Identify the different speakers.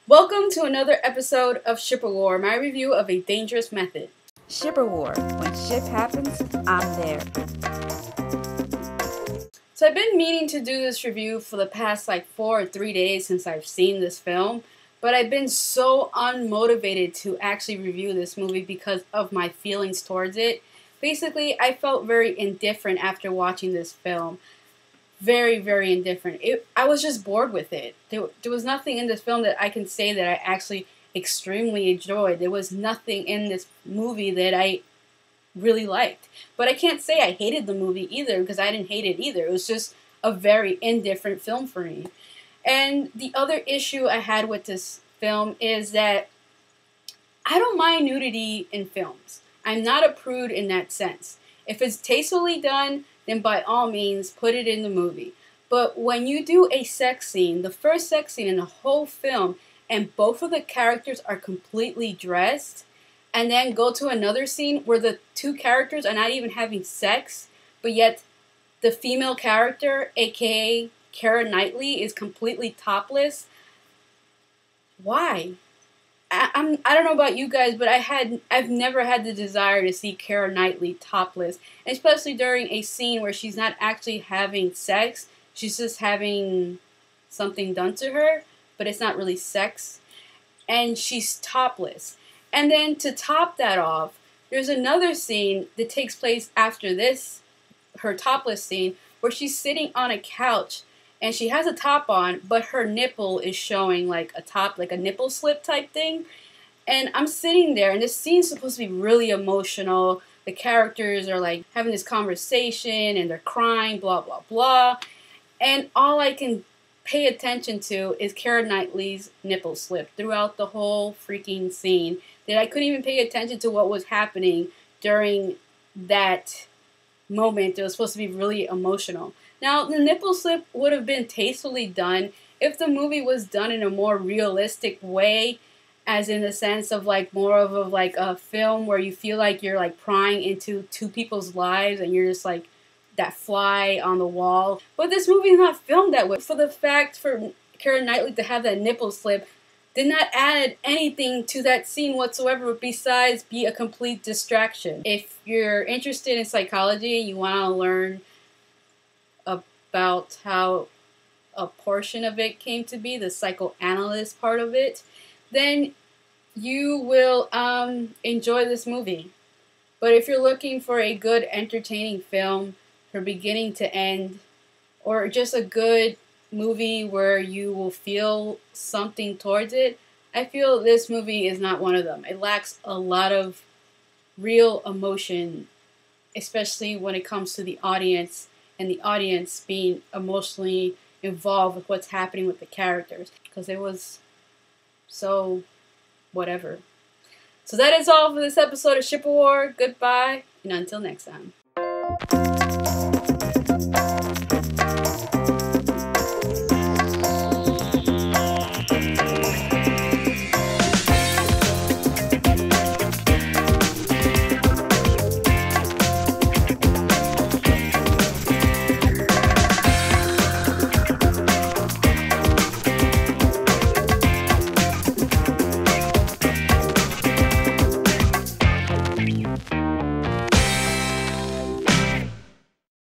Speaker 1: Welcome to another episode of Shipper War, my review of A Dangerous Method.
Speaker 2: Shipper War. When ship happens, I'm there.
Speaker 1: So I've been meaning to do this review for the past 4 or 3 days since I've seen this film, but I've been so unmotivated to actually review this movie because of my feelings towards it. Basically, I felt very indifferent after watching this film. Very, very indifferent. I was just bored with it. There was nothing in this film that I can say that I actually extremely enjoyed. There was nothing in this movie that I really liked. But I can't say I hated the movie either because I didn't hate it either. It was just a very indifferent film for me. And the other issue I had with this film is that I don't mind nudity in films. I'm not a prude in that sense. If it's tastefully done, then by all means, put it in the movie. But when you do a sex scene, the first sex scene in the whole film, and both of the characters are completely dressed, and then go to another scene where the two characters are not even having sex, but yet the female character, aka Keira Knightley, is completely topless. Why? I don't know about you guys, but I've never had the desire to see Keira Knightley topless, especially during a scene where she's not actually having sex. She's just having something done to her, but it's not really sex, and she's topless. And then to top that off, there's another scene that takes place after this, her topless scene, where she's sitting on a couch and she has a top on, but her nipple is showing like a nipple slip type thing. And I'm sitting there, and this scene's supposed to be really emotional. The characters are like having this conversation, and they're crying, blah, blah, blah. And all I can pay attention to is Keira Knightley's nipple slip throughout the whole freaking scene. That I couldn't even pay attention to what was happening during that moment. It was supposed to be really emotional. Now, the nipple slip would have been tastefully done if the movie was done in a more realistic way, as in the sense of more of a film where you feel like you're prying into two people's lives and you're just like that fly on the wall. But this movie is not filmed that way. For the fact for Keira Knightley to have that nipple slip did not add anything to that scene whatsoever besides be a complete distraction. If you're interested in psychology and you want to learn about how a portion of it came to be, the psychoanalyst part of it, then you will enjoy this movie. But if you're looking for a good entertaining film from beginning to end, or just a good movie where you will feel something towards it, I feel this movie is not one of them. It lacks a lot of real emotion, especially when it comes to the audience, and the audience being emotionally involved with what's happening with the characters, because it was so whatever. So that is all for this episode of Shipper War. Goodbye, and until next time.